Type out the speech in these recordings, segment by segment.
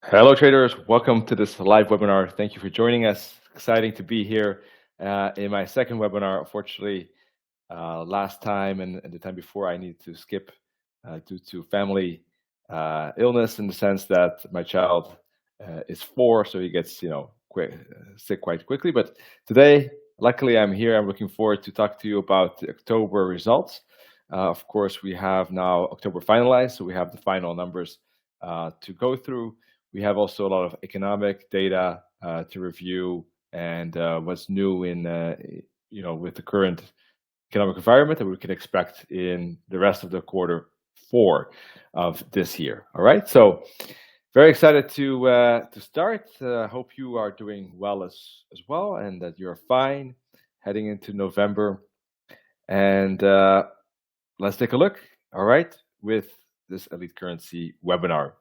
Hello, traders. Welcome to this live webinar. Thank you for joining us. Exciting to be here in my second webinar. Unfortunately, last time and the time before, I needed to skip due to family illness, in the sense that my child is 4, so he gets sick quite quickly. But today, luckily, I'm here. I'm looking forward to talk to you about the October results. Of course, we have now October finalized, so we have the final numbers to go through. We have also a lot of economic data to review, and what's new in with the current economic environment that we can expect in the rest of the quarter 4 of this year. All right, so very excited to start. Hope you are doing well as well, and that you're fine heading into November. And let's take a look. All right, with this Elite Currency webinar.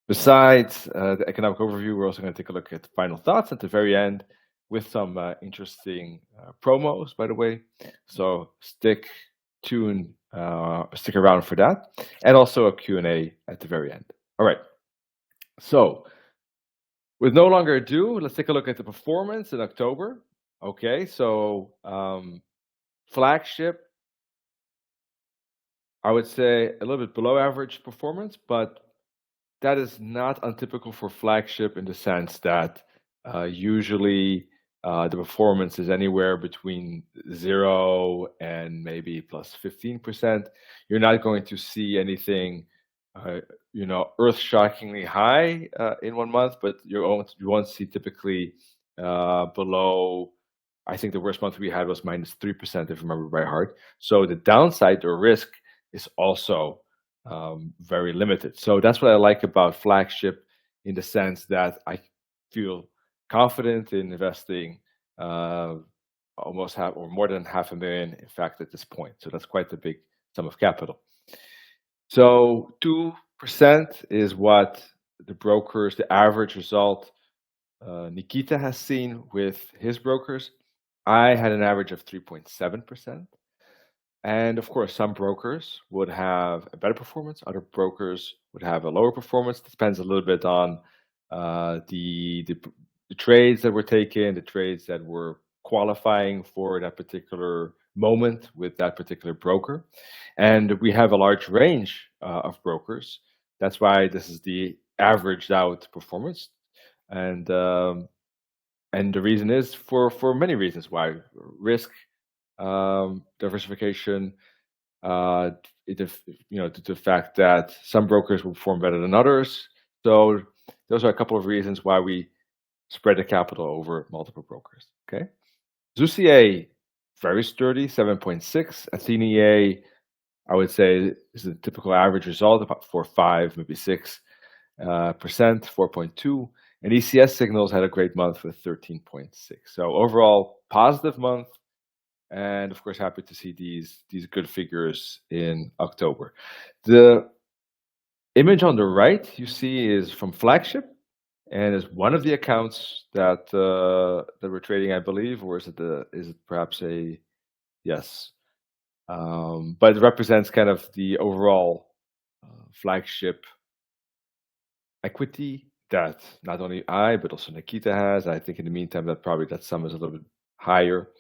Besides the economic overview, we're also going to take a look at the final thoughts at the very end, with some interesting promos, by the way. So stick around for that, and also a Q&A at the very end. All right. So with no longer ado, let's take a look at the performance in October. Okay, so flagship, I would say a little bit below average performance, but that is not untypical for flagship, in the sense that usually the performance is anywhere between 0 and maybe plus 15%. You're not going to see anything, earth-shockingly high in 1 month, but you won't see typically below. I think the worst month we had was -3%, if I remember by heart. So the downside or risk is also very limited. So that's what I like about flagship, in the sense that I feel confident in investing almost half or more than $500,000, in fact, at this point. So that's quite a big sum of capital. So 2% is what the average result Nikita has seen with his brokers. I had an average of 3.7%. And of course, some brokers would have a better performance. Other brokers would have a lower performance. Depends a little bit on the trades that were taken, the trades that were qualifying for that particular moment with that particular broker. And we have a large range of brokers. That's why this is the averaged out performance. And the reason is for many reasons why. Risk, diversification, the fact that some brokers will perform better than others. So those are a couple of reasons why we spread the capital over multiple brokers. Okay, ZUCA, very sturdy, 7.6. Athenia, I would say, is a typical average result, about 4.5, maybe 6%, 4.2. And ECS Signals had a great month with 13.6. So overall, positive month. And of course, happy to see these good figures in October. The image on the right you see is from flagship, and is one of the accounts that we're trading, I believe, or is it perhaps a yes? But it represents kind of the overall flagship equity that not only I but also Nikita has. I think in the meantime that probably that sum is a little bit higher.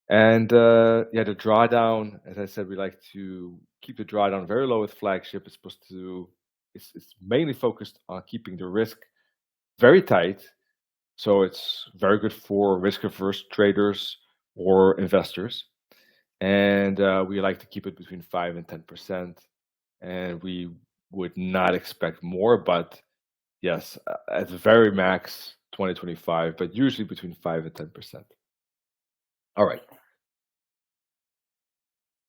And the drawdown, as I said, we like to keep the drawdown very low with flagship. It's mainly focused on keeping the risk very tight. So it's very good for risk-averse traders or investors. And we like to keep it between 5 and 10%. And we would not expect more, but yes, at the very max, 2025, but usually between 5 and 10%. All right.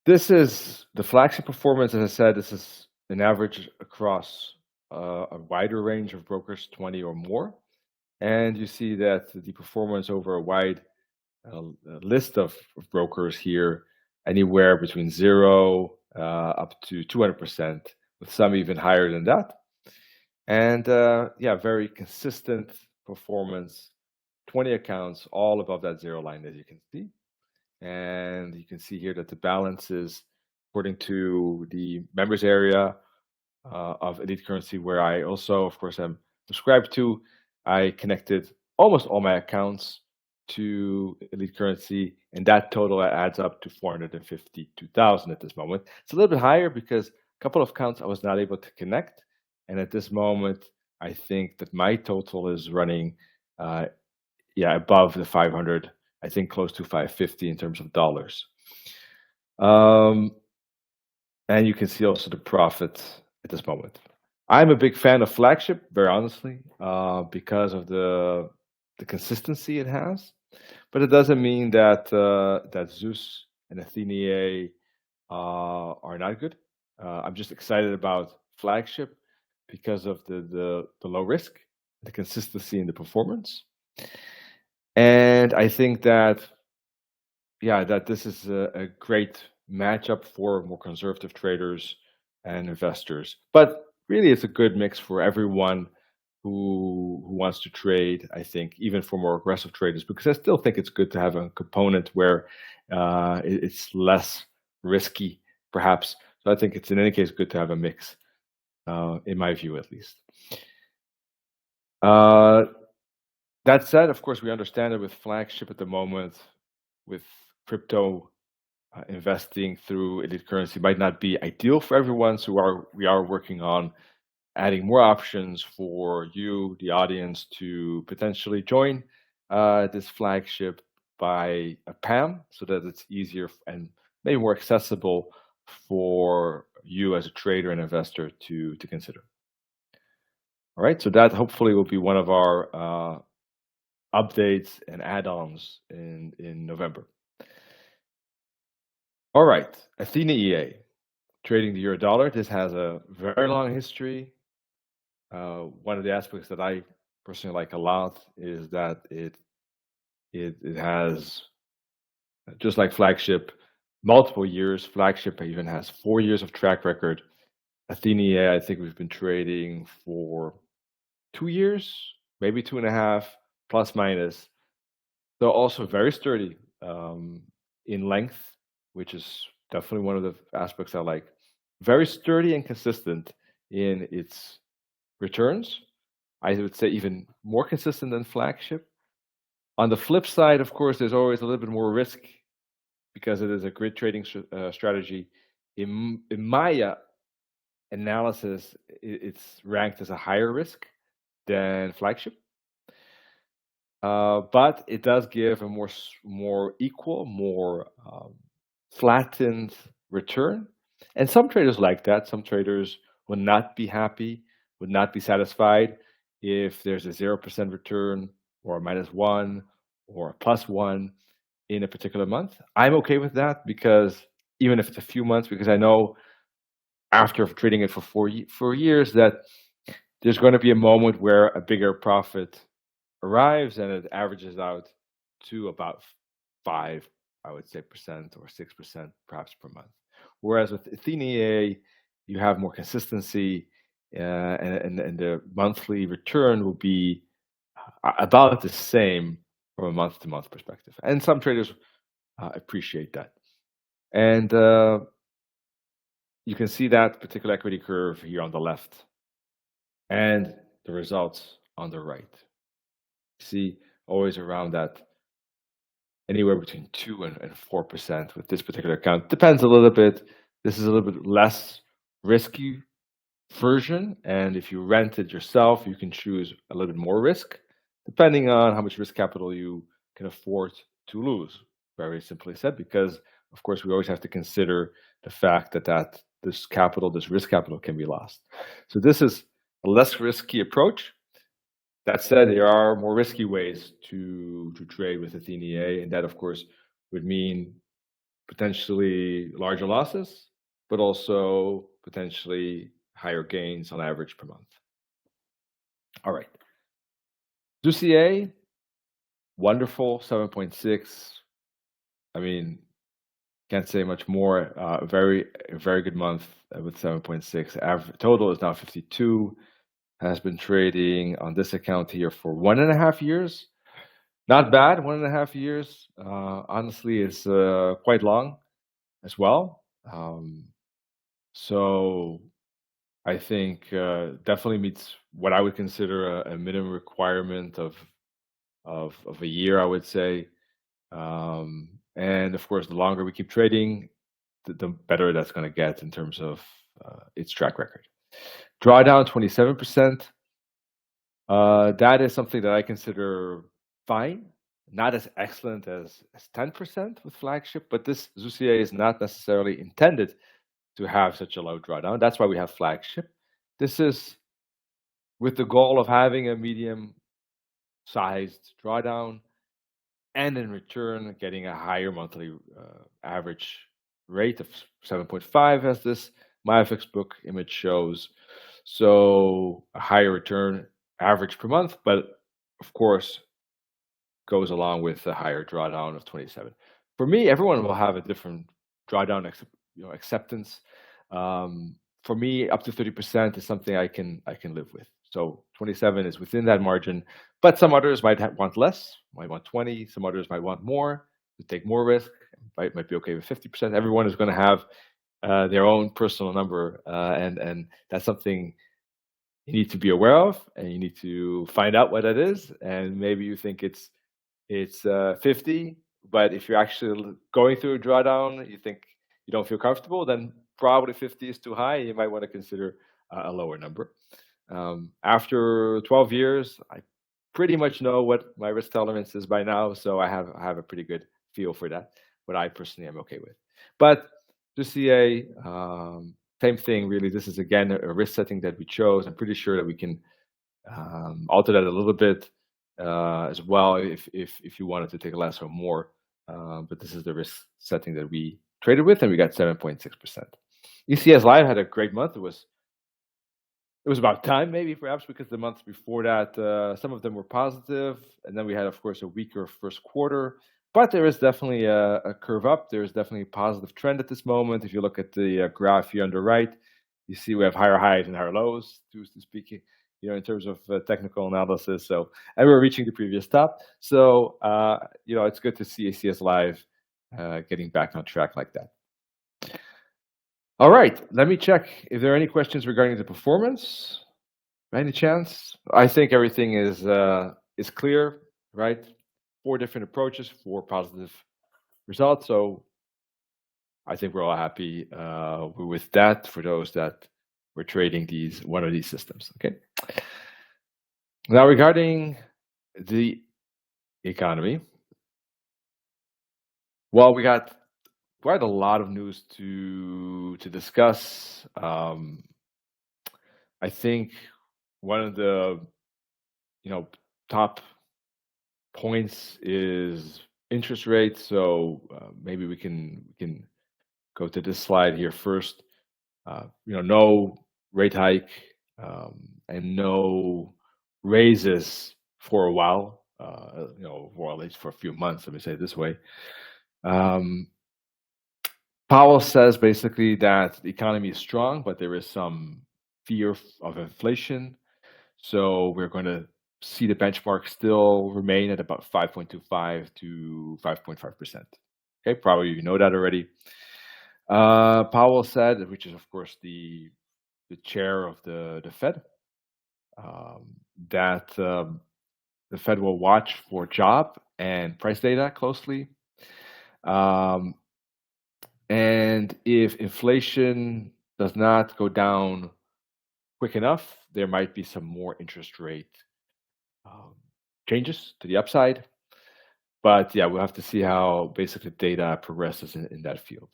This is the flagship performance. As I said, this is an average across a wider range of brokers, 20 or more. And you see that the performance over a wide list of brokers here, anywhere between 0 up to 200%, with some even higher than that. And very consistent performance. 20 accounts, all above that 0 line, as you can see. And you can see here that the balance is, according to the members area, of Elite Currency, where I also, of course, am subscribed to. I connected almost all my accounts to Elite Currency, and that total adds up to 452,000 at this moment. It's a little bit higher because a couple of accounts I was not able to connect, and at this moment, I think that my total is running, above the 500. I think close to 550 in terms of dollars. And you can see also the profit at this moment. I'm a big fan of Flagship, very honestly, because of the consistency it has. But it doesn't mean that that Zeus and Atheniae are not good. I'm just excited about Flagship because of the low risk, the consistency in the performance, and I think that that this is a great matchup for more conservative traders and investors. But really, it's a good mix for everyone who wants to trade. I think even for more aggressive traders, because I still think it's good to have a component where it's less risky, perhaps. So I think it's in any case good to have a mix, in my view, at least. That said, of course, we understand that with Flagship at the moment, with crypto investing through Elite Currency might not be ideal for everyone. So we are working on adding more options for you, the audience, to potentially join this Flagship by a PAM, so that it's easier and maybe more accessible for you as a trader and investor to consider. All right, so that hopefully will be one of our updates and add-ons in November. All right, Athena EA, trading the euro dollar. This has a very long history. One of the aspects that I personally like a lot is that it has, just like Flagship, multiple years. Flagship even has 4 years of track record. Athena EA, I think we've been trading for 2 years, maybe 2.5, plus minus. So also very sturdy in length, which is definitely one of the aspects I like. Very sturdy and consistent in its returns. I would say even more consistent than Flagship. On the flip side, of course, there's always a little bit more risk because it is a grid trading strategy. In my analysis, it's ranked as a higher risk than Flagship. But it does give a more equal, more flattened return. And some traders like that. Some traders will not be happy, would not be satisfied if there's a 0% return or a -1 or a +1 in a particular month. I'm okay with that, because even if it's a few months, because I know after trading it for 4 years that there's going to be a moment where a bigger profit arrives and it averages out to about 5, I would say, % or 6% perhaps per month. Whereas with Athena, you have more consistency, and the monthly return will be about the same from a month-to-month perspective. And some traders appreciate that. And you can see that particular equity curve here on the left and the results on the right. See, always around that, anywhere between 2 and 4% with this particular account. Depends a little bit. This is a little bit less risky version, and if you rent it yourself, you can choose a little bit more risk, depending on how much risk capital you can afford to lose. Very simply said, because of course we always have to consider the fact that this risk capital can be lost. So this is a less risky approach. That said, there are more risky ways to trade with Athena, and that, of course, would mean potentially larger losses, but also potentially higher gains on average per month. All right. ZUSIA, wonderful, 7.6. I mean, can't say much more. A very good month with 7.6. Total is now 52. Has been trading on this account here for 1.5 years. Not bad, 1.5 years. Honestly, is quite long as well. So I think definitely meets what I would consider a minimum requirement of a year, I would say. And of course, the longer we keep trading, the better that's going to get in terms of its track record. Drawdown 27%. That is something that I consider fine, not as excellent as 10% with flagship, but this Zusier is not necessarily intended to have such a low drawdown. That's why we have flagship. This is with the goal of having a medium sized drawdown and in return getting a higher monthly average rate of 7.5 as this MyFX book image shows. So a higher return average per month, but of course goes along with a higher drawdown of 27. For me, everyone will have a different drawdown acceptance. For me, up to 30% is something I can live with. So 27 is within that margin, but some others might want less, might want 20. Some others might want more to take more risk. Might be okay with 50%. Everyone is going to have their own personal number, and that's something you need to be aware of, and you need to find out what that is. And maybe you think it's 50, but if you're actually going through a drawdown, you think you don't feel comfortable, then probably 50 is too high. You might want to consider a lower number. After 12 years, I pretty much know what my risk tolerance is by now, so I have a pretty good feel for that, what I personally am okay with. But Zusier, same thing, really. This is, again, a risk setting that we chose. I'm pretty sure that we can alter that a little bit as well if you wanted to take less or more. But this is the risk setting that we traded with, and we got 7.6%. ECS Live had a great month. It was about time, maybe, perhaps, because the months before that, some of them were positive, and then we had, of course, a weaker first quarter. But there is definitely a curve up. There is definitely a positive trend at this moment. If you look at the graph here on the right, you see we have higher highs and higher lows, to speak, in terms of technical analysis. So, and we're reaching the previous top. So, it's good to see ECS Live getting back on track like that. All right, let me check if there are any questions regarding the performance. By any chance? I think everything is clear, right? 4 different approaches, 4 positive results. So I think we're all happy with that for those that were trading one of these systems. Okay. Now regarding the economy, well, we got quite a lot of news to discuss. I think one of the top points is interest rates. So maybe we can go to this slide here first. No rate hike and no raises for a while. Or at least for a few months. Let me say it this way. Powell says basically that the economy is strong, but there is some fear of inflation. So we're going to see the benchmark still remain at about 5.25 to 5.5%. Okay, probably you know that already. Powell said, which is of course the chair of the Fed, that the Fed will watch for job and price data closely. And if inflation does not go down quick enough, there might be some more interest rate changes to the upside. But yeah, we'll have to see how basically data progresses in that field.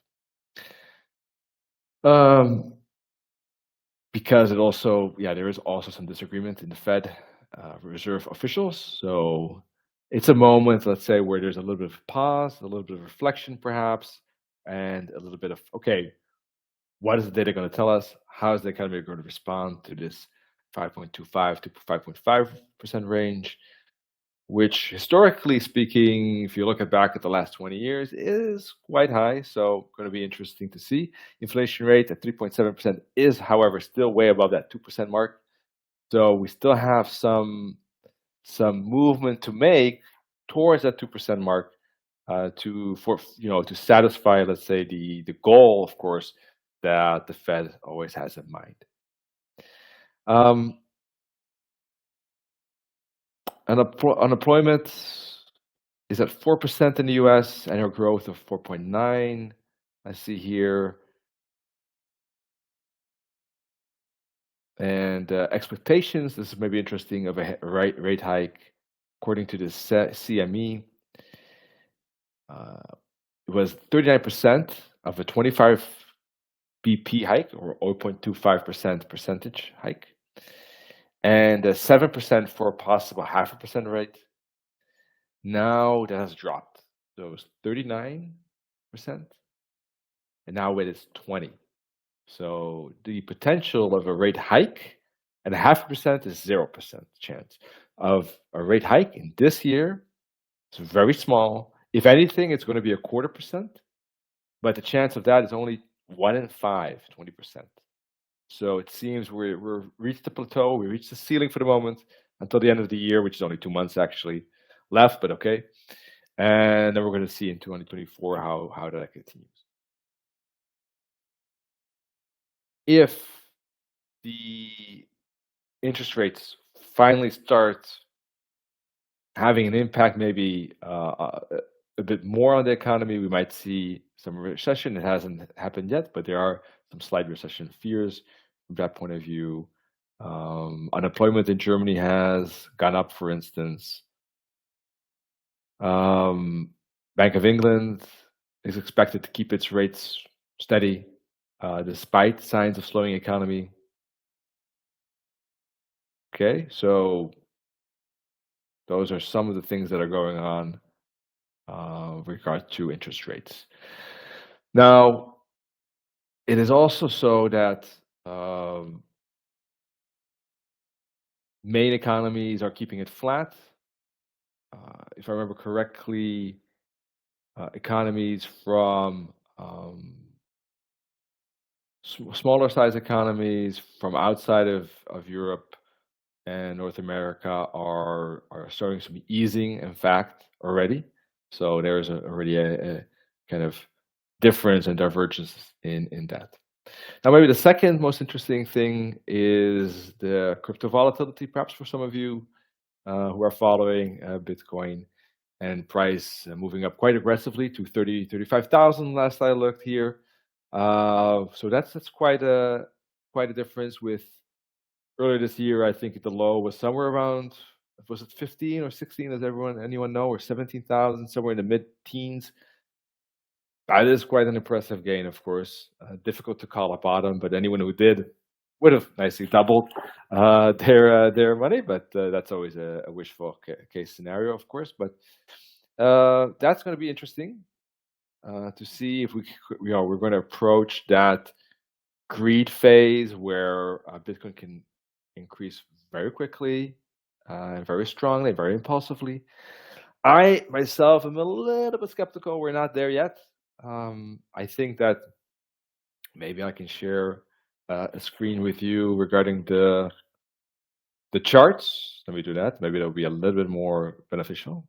Because it also, there is also some disagreement in the Fed Reserve officials. So it's a moment, let's say, where there's a little bit of pause, a little bit of reflection perhaps, and a little bit of, okay, what is the data going to tell us? How is the economy going to respond to this 5.25 to 5.5% range, which historically speaking, if you look back at the last 20 years, is quite high. So going to be interesting to see. Inflation rate at 3.7% is, however, still way above that 2% mark. So we still have some movement to make towards that 2% mark to satisfy, let's say, the goal, of course, that the Fed always has in mind. Um, Unemployment is at 4% in the US, annual growth of 4.9. I see here. And expectations, this is maybe interesting, of a rate hike, according to the CME, uh, it was 39% of a 25 BP hike, or 0.25% percentage hike, and 7% for a possible 0.5% rate. Now that has dropped. So it was 39%, and now it is 20. So the potential of a rate hike at 0.5% is 0% chance of a rate hike in this year. It's very small. If anything, it's going to be 0.25%, but the chance of that is only 1 in 5, 20%. So it seems we're reached the plateau. We reached the ceiling for the moment until the end of the year, which is only 2 months actually left, but okay. And then we're going to see in 2024 how that continues. If the interest rates finally start having an impact, maybe a bit more on the economy, we might see some recession. It hasn't happened yet, but there are some slight recession fears from that point of view. Unemployment in Germany has gone up, for instance. Bank of England is expected to keep its rates steady despite signs of slowing economy. Okay, so those are some of the things that are going on with regard to interest rates. Now, it is also so that main economies are keeping it flat. If I remember correctly, economies from smaller size economies from outside of Europe and North America are starting some easing, in fact, already. So there's already a kind of difference and divergence in that. Now, maybe the second most interesting thing is the crypto volatility, perhaps for some of you who are following Bitcoin and price moving up quite aggressively to 35,000 last I looked here. So that's quite a difference. With earlier this year, I think the low was somewhere around, was it 15 or 16? Does anyone know? Or 17,000, somewhere in the mid-teens. That is quite an impressive gain, of course. Difficult to call a bottom, but anyone who did would have nicely doubled their money. But that's always a wishful case scenario, of course. But that's going to be interesting to see if we're going to approach that greed phase where Bitcoin can increase very quickly and very strongly, very impulsively. I myself am a little bit skeptical. We're not there yet. I think that maybe I can share a screen with you regarding the charts. Let me do that. Maybe that'll be a little bit more beneficial.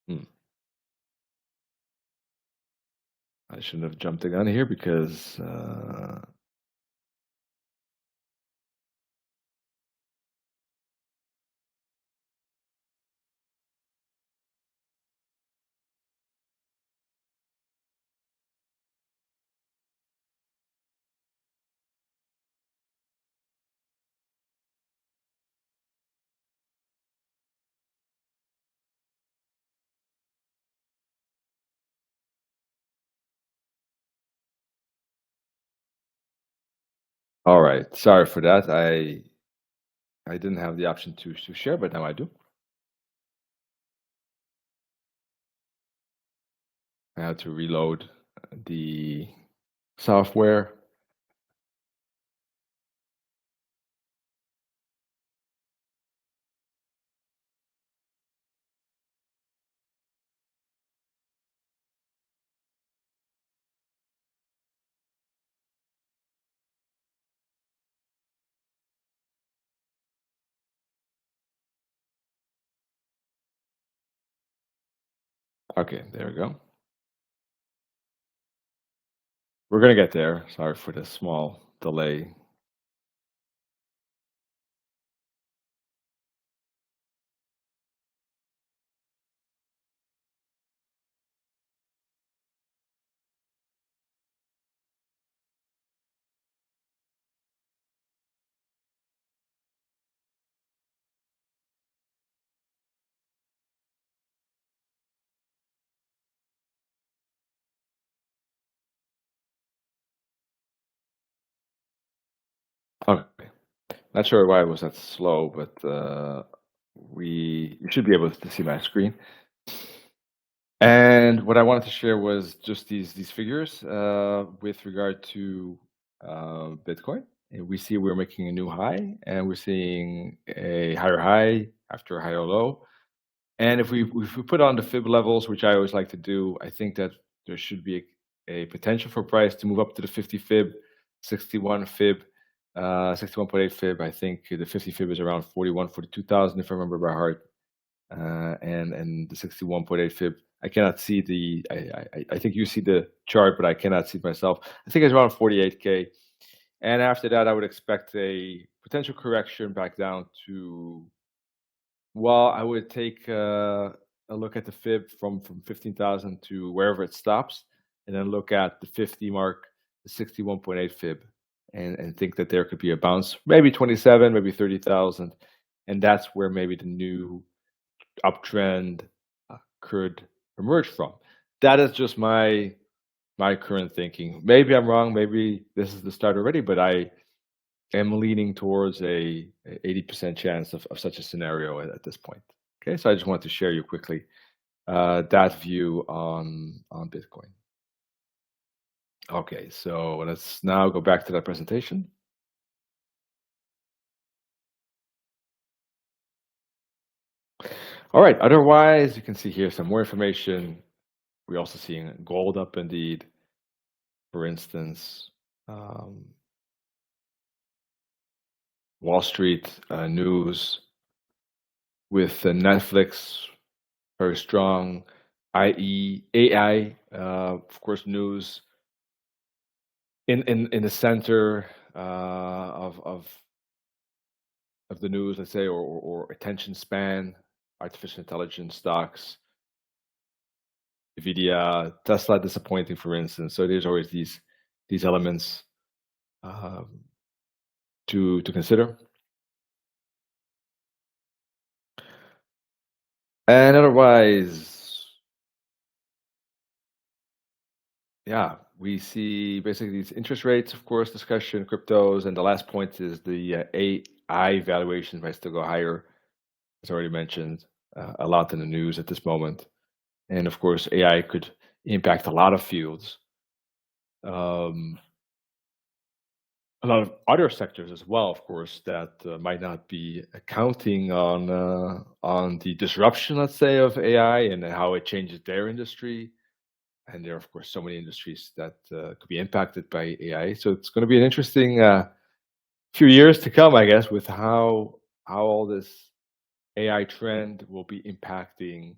Hmm. I shouldn't have jumped the gun here because all right. Sorry for that. I didn't have the option to share, but now I do. I had to reload the software. Okay, there we go. We're gonna get there. Sorry for the small delay. Okay. Not sure why it was that slow, but you should be able to see my screen. And what I wanted to share was just these figures with regard to Bitcoin. And we see we're making a new high, and we're seeing a higher high after a higher low. And if we put on the fib levels, which I always like to do, I think that there should be a potential for price to move up to the 50 fib, 61 fib, 61.8 fib. I think the 50 fib is around 41, 42,000 if I remember by heart, and the 61.8 fib. I cannot see the. I think you see the chart, but I cannot see it myself. I think it's around 48K. And after that, I would expect a potential correction back down to, well, I would take a look at the fib from 15,000 to wherever it stops, and then look at the 50 mark, the 61.8 fib, and think that there could be a bounce, maybe 27, maybe 30,000, and that's where maybe the new uptrend could emerge from. That is just my current thinking. Maybe I'm wrong. Maybe this is the start already, but I am leaning towards a 80% chance of such a scenario at this point. Okay, so I just wanted to share you quickly that view on Bitcoin. Okay, so let's now go back to that presentation. All right, otherwise, you can see here some more information. We're also seeing gold up indeed, for instance. Wall Street news with Netflix very strong, i.e., AI, of course, news in the center of the news, let's say, or attention span, artificial intelligence stocks, Nvidia, Tesla disappointing, for instance. So there's always these elements to consider. And otherwise, yeah, we see basically these interest rates, of course, discussion, cryptos, and the last point is the AI valuations might still go higher, as already mentioned, a lot in the news at this moment. And of course, AI could impact a lot of fields, a lot of other sectors as well, of course, that might not be accounting on the disruption, let's say, of AI and how it changes their industry. And there are, of course, so many industries that could be impacted by AI. So it's going to be an interesting few years to come, I guess, with how all this AI trend will be impacting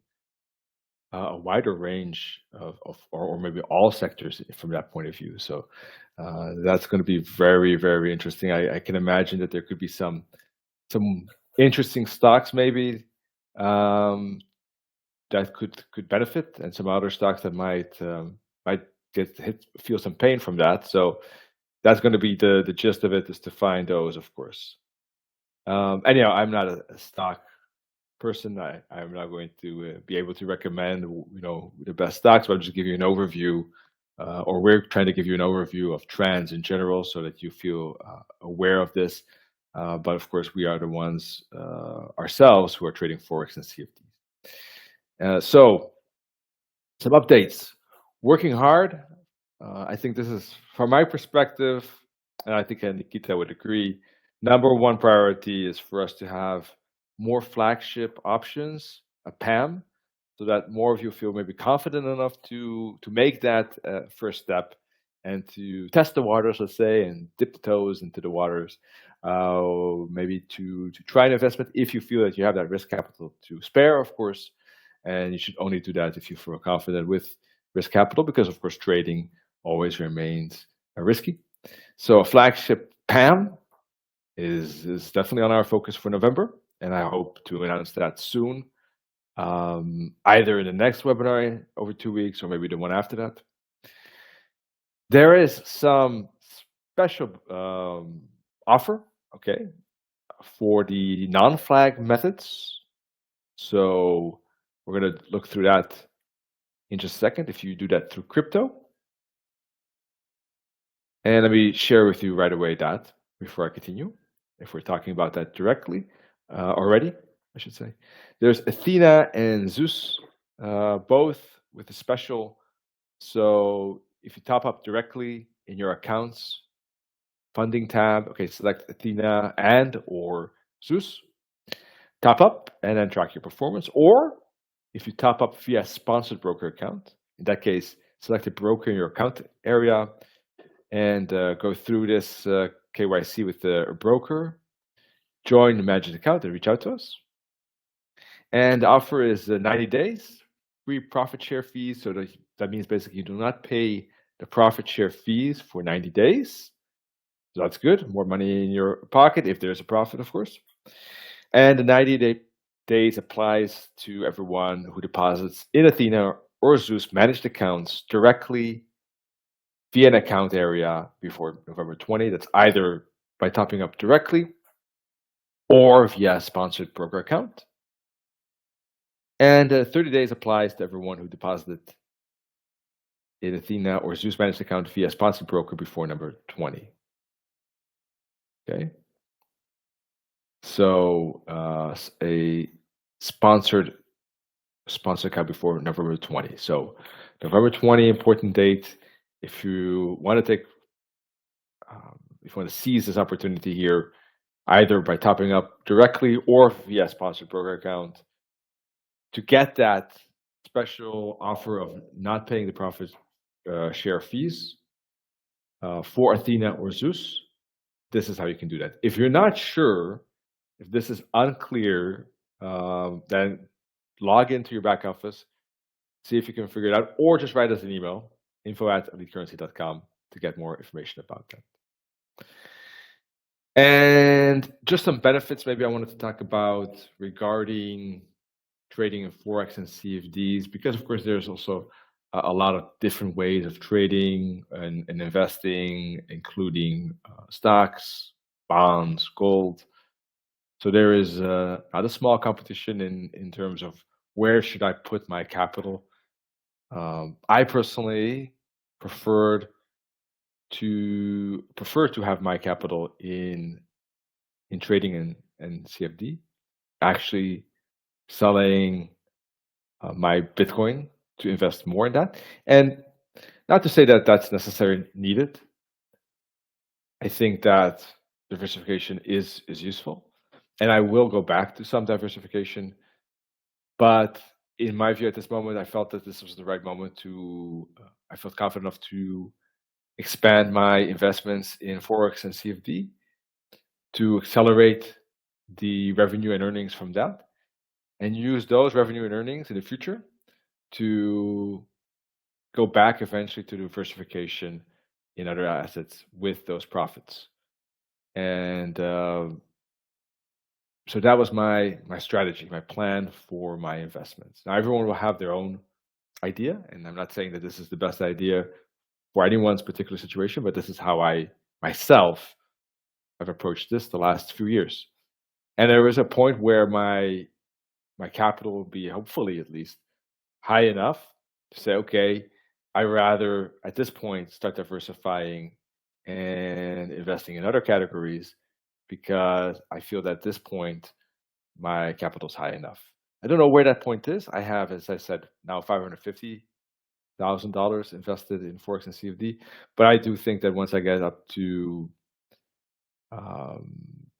a wider range of or maybe all sectors from that point of view. So that's going to be very, very interesting. I can imagine that there could be some interesting stocks maybe that could benefit, and some other stocks that might feel some pain from that. So that's going to be the gist of it, is to find those, of course. Anyhow, I'm not a stock person. I'm not going to be able to recommend the best stocks, but I'm just giving you an overview, or we're trying to give you an overview of trends in general, so that you feel aware of this. But of course, we are the ones ourselves who are trading forex and CFDs. So some updates. Working hard. I think this is, from my perspective, and I think Nikita would agree, number one priority is for us to have more flagship options, a PAM, so that more of you feel maybe confident enough to make that first step and to test the waters, let's say, and dip the toes into the waters. Maybe to try an investment if you feel that you have that risk capital to spare, of course. and you should only do that if you feel confident with risk capital, because of course trading always remains risky. So a flagship PAM is definitely on our focus for November, and I hope to announce that soon, either in the next webinar over 2 weeks or maybe the one after that. There is some special offer, okay, for the non-flag methods. So we're going to look through that in just a second if you do that through crypto. And let me share with you right away that before I continue, if we're talking about that directly already, I should say. There's Athena and Zeus, both with a special. So if you top up directly in your accounts, funding tab, okay, select Athena and or Zeus, top up and then track your performance. Or if you top up via sponsored broker account, in that case, select a broker in your account area and go through this KYC with the broker, join the managed account and reach out to us. And the offer is 90 days, free profit share fees. So that means basically you do not pay the profit share fees for 90 days. So that's good, more money in your pocket if there's a profit, of course. And the 90 days applies to everyone who deposits in Athena or Zeus managed accounts directly via an account area before November 20. That's either by topping up directly or via a sponsored broker account. And 30 days applies to everyone who deposited in Athena or Zeus managed account via sponsored broker before November 20. Okay. So a sponsored account before November 20. So November 20, important date. If you want to take, if you want to seize this opportunity here, either by topping up directly or via sponsored broker account, to get that special offer of not paying the profit share fees for Athena or Zeus, this is how you can do that. If you're not sure, if this is unclear, then log into your back office, see if you can figure it out, or just write us an email, info@elitecurrency.com, to get more information about that. And just some benefits maybe I wanted to talk about regarding trading in Forex and CFDs, because of course there's also a lot of different ways of trading and investing, including stocks, bonds, gold. So there is not a small competition in terms of where should I put my capital. I personally prefer to have my capital in trading and CFD, actually selling my Bitcoin to invest more in that. And not to say that that's necessarily needed. I think that diversification is useful, and I will go back to some diversification. But in my view, at this moment, I felt that this was the right moment to. I felt confident enough to expand my investments in Forex and CFD to accelerate the revenue and earnings from that, and use those revenue and earnings in the future to go back eventually to diversification in other assets with those profits. And so that was my strategy, my plan for my investments. Now, everyone will have their own idea, and I'm not saying that this is the best idea for anyone's particular situation, but this is how I myself have approached this the last few years. And there was a point where my capital will be, hopefully at least, high enough to say, okay, I rather at this point start diversifying and investing in other categories, because I feel that at this point my capital is high enough. I don't know where that point is. I have, as I said, now $550,000 invested in Forex and CFD, but I do think that once I get up to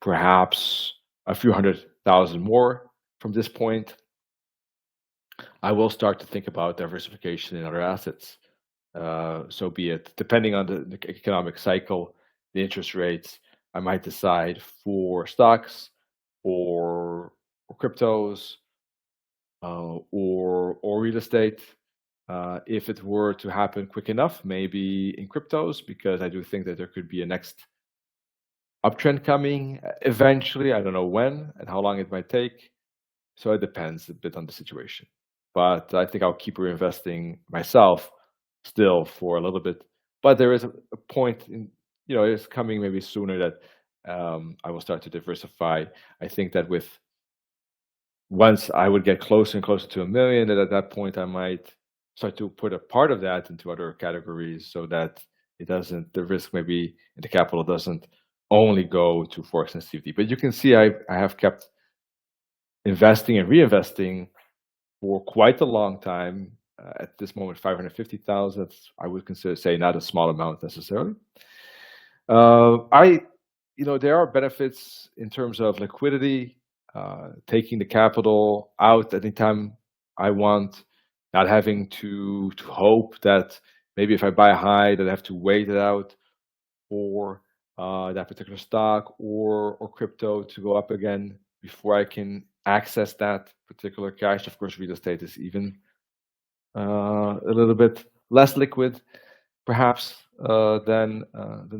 perhaps a few $100,000 more from this point, I will start to think about diversification in other assets. So be it. Depending on the economic cycle, the interest rates, I might decide for stocks or cryptos, or real estate. If it were to happen quick enough, maybe in cryptos, because I do think that there could be a next uptrend coming eventually. I don't know when and how long it might take. So it depends a bit on the situation. But I think I'll keep reinvesting myself still for a little bit. But there is a point in, it's coming maybe sooner that I will start to diversify. I think that once I would get closer and closer to 1 million, that at that point I might start to put a part of that into other categories so that the risk maybe in the capital doesn't only go to Forex and CFD. But you can see I have kept investing and reinvesting for quite a long time. At this moment, 550,000. I would consider, say, not a small amount necessarily. There are benefits in terms of liquidity, taking the capital out anytime I want, not having to hope that maybe if I buy a high that I have to wait it out for that particular stock or crypto to go up again before I can access that particular cash. Of course, real estate is even a little bit less liquid, perhaps, than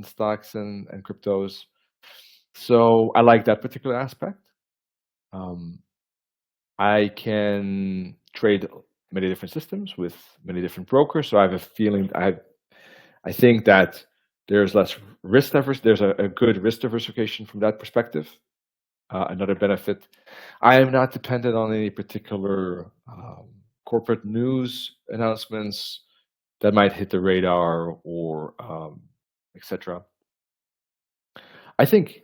stocks and cryptos. So I like that particular aspect. I can trade many different systems with many different brokers. So I have a feeling, I think that there's less risk there's a good risk diversification from that perspective. Another benefit, I am not dependent on any particular corporate news announcements that might hit the radar or etc. I think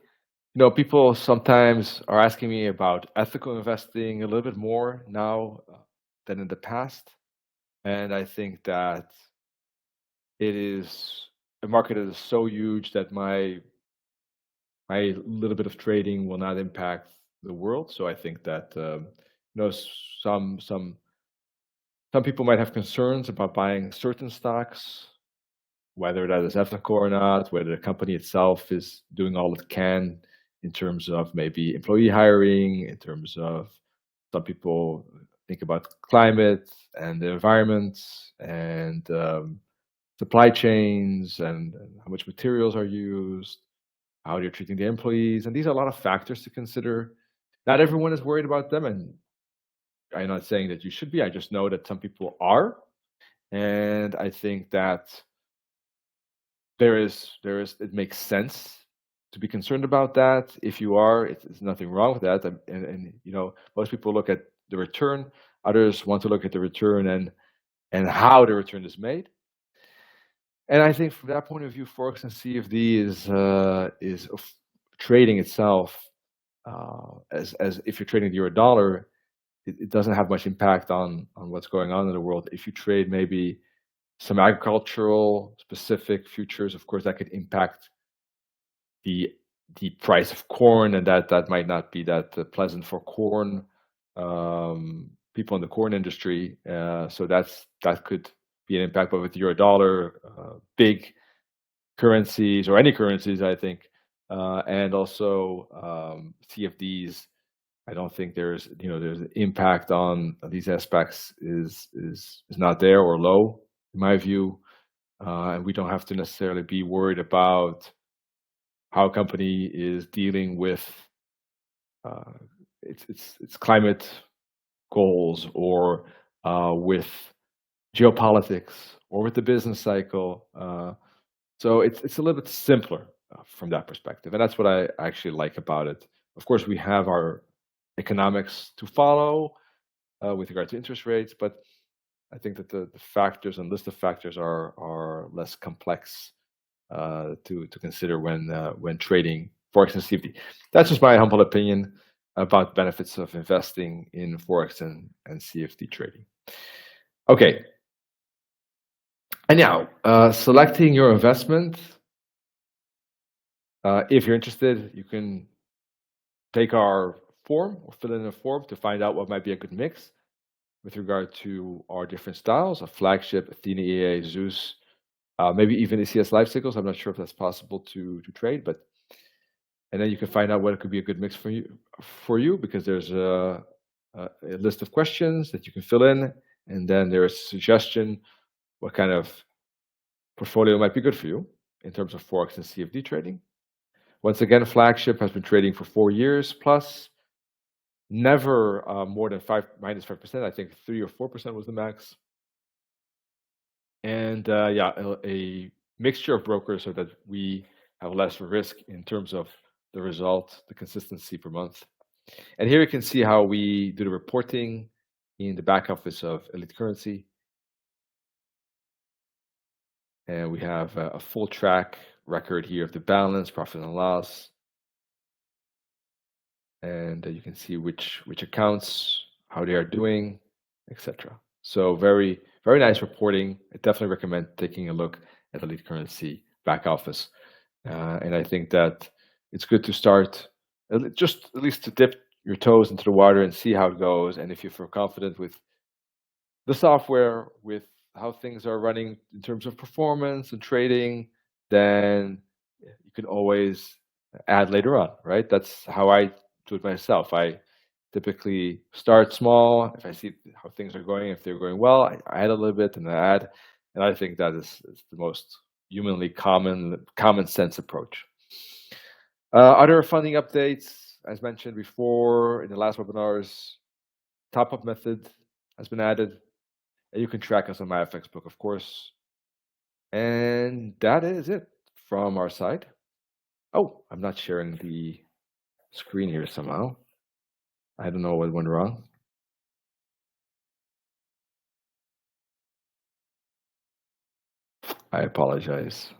people sometimes are asking me about ethical investing a little bit more now than in the past, and I think that it is a market that is so huge that my little bit of trading will not impact the world. So I think that some people might have concerns about buying certain stocks, whether that is ethical or not, whether the company itself is doing all it can in terms of maybe employee hiring, in terms of some people think about climate and the environment and supply chains and how much materials are used, how they're treating the employees. And these are a lot of factors to consider. Not everyone is worried about them, and I'm not saying that you should be. I just know that some people are, and I think that it makes sense to be concerned about that. If you are, it's nothing wrong with that. And most people look at the return. Others want to look at the return and how the return is made. And I think from that point of view, Forex and CFD is trading itself as if you're trading the euro dollar, it doesn't have much impact on what's going on in the world. If you trade maybe some agricultural specific futures, of course, that could impact the price of corn, and that might not be that pleasant for corn people in the corn industry. So that could be an impact. But with euro dollar, big currencies or any currencies, I think, and also CFDs, I don't think there's an impact on these aspects is not there or low in my view, and we don't have to necessarily be worried about how a company is dealing with its climate goals or with geopolitics or with the business cycle. So it's a little bit simpler from that perspective, and that's what I actually like about it. Of course, we have our economics to follow with regard to interest rates, but I think that the factors and list of factors are less complex to consider when trading Forex and CFD. That's just my humble opinion about benefits of investing in Forex and CFD trading. Okay. And now, selecting your investment. If you're interested, you can take our form or fill in a form to find out what might be a good mix with regard to our different styles, a flagship, Athena EA, Zeus, maybe even ECS life cycles. I'm not sure if that's possible to trade, and then you can find out what could be a good mix for you because there's a list of questions that you can fill in, and then there's a suggestion what kind of portfolio might be good for you in terms of Forex and CFD trading. Once again, Flagship has been trading for 4 years plus, never more than -5%. I think 3 or 4% was the max. And yeah, a mixture of brokers so that we have less risk in terms of the result, the consistency per month. And here you can see how we do the reporting in the back office of Elite Currency. And we have a full track record here of the balance, profit and loss. And you can see which accounts, how they are doing, etc. So very, very nice reporting. I definitely recommend taking a look at Elite Currency back office. And I think that it's good to start, just at least to dip your toes into the water and see how it goes. And if you feel confident with the software, with how things are running in terms of performance and trading, then you can always add later on, right? That's how I do it myself. I typically start small. If I see how things are going, if they're going well, I add a little bit and I add. And I think that is the most humanly common sense approach. Other funding updates, as mentioned before in the last webinars, top-up method has been added. And you can track us on MyFXBook, of course. And that is it from our side. Oh, I'm not sharing the screen here somehow. I don't know what went wrong. I apologize.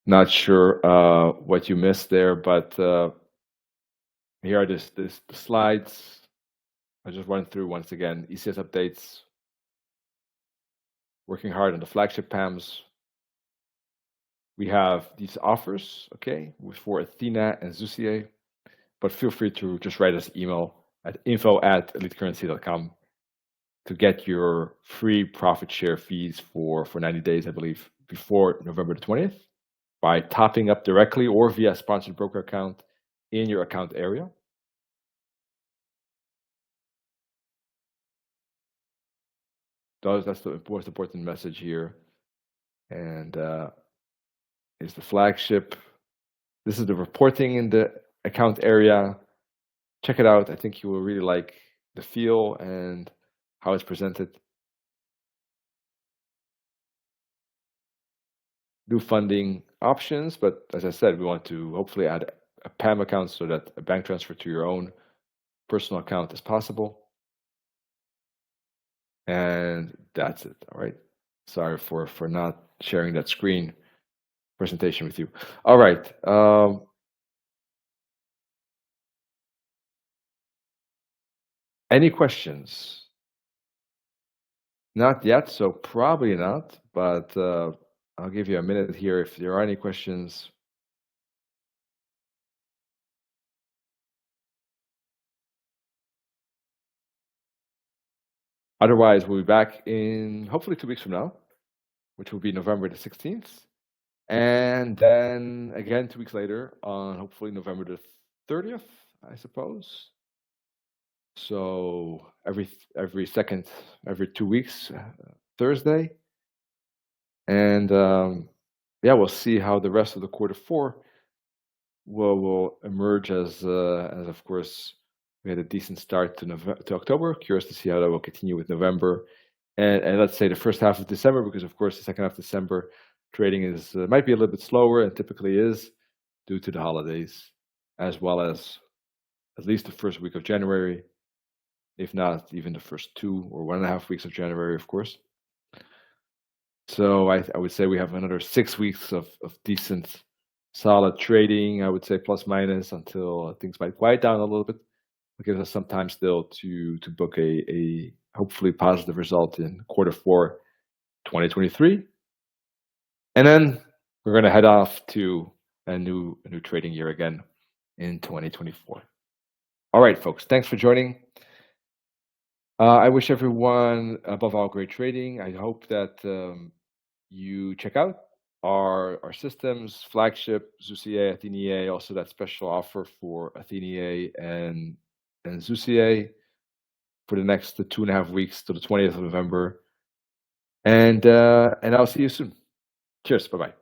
Not sure what you missed there, but here are the slides. I just run through once again. ECS updates. Working hard on the flagship PAMs. We have these offers, okay, for Athena and Zucier. But feel free to just write us email at info@elitecurrency.com to get your free profit share fees for 90 days, I believe, before November the 20th by topping up directly or via sponsored broker account in your account area. That's the most important message here. And is the flagship. This is the reporting in the account area. Check it out. I think you will really like the feel and how it's presented. New funding options, but as I said, we want to hopefully add a PAM account so that a bank transfer to your own personal account is possible. And that's it. All right. Sorry for not sharing that screen presentation with you. All right. Any questions? Not yet, so probably not, but I'll give you a minute here if there are any questions. Otherwise, we'll be back in hopefully 2 weeks from now, which will be November the 16th. And then again, 2 weeks later on hopefully November the 30th, I suppose. So every 2 weeks, Thursday. And yeah, we'll see how the rest of the Q4 will emerge as of course we had a decent start to October. Curious to see how that will continue with November and let's say the first half of December, because of course the second half of December trading is might be a little bit slower and typically is due to the holidays, as well as at least the first week of January, if not even the first 2 or 1.5 weeks of January, of course. So I would say we have another 6 weeks of decent, solid trading, I would say plus minus, until things might quiet down a little bit. It gives us some time still to book a hopefully positive result in Q4 2023. And then we're going to head off to a new trading year again in 2024. All right, folks, thanks for joining. I wish everyone, above all, great trading. I hope that you check out our systems, flagship, Zusier, Athenier, also that special offer for Athenier and Zusier for the next 2.5 weeks to the 20th of November. And I'll see you soon. Cheers. Bye bye.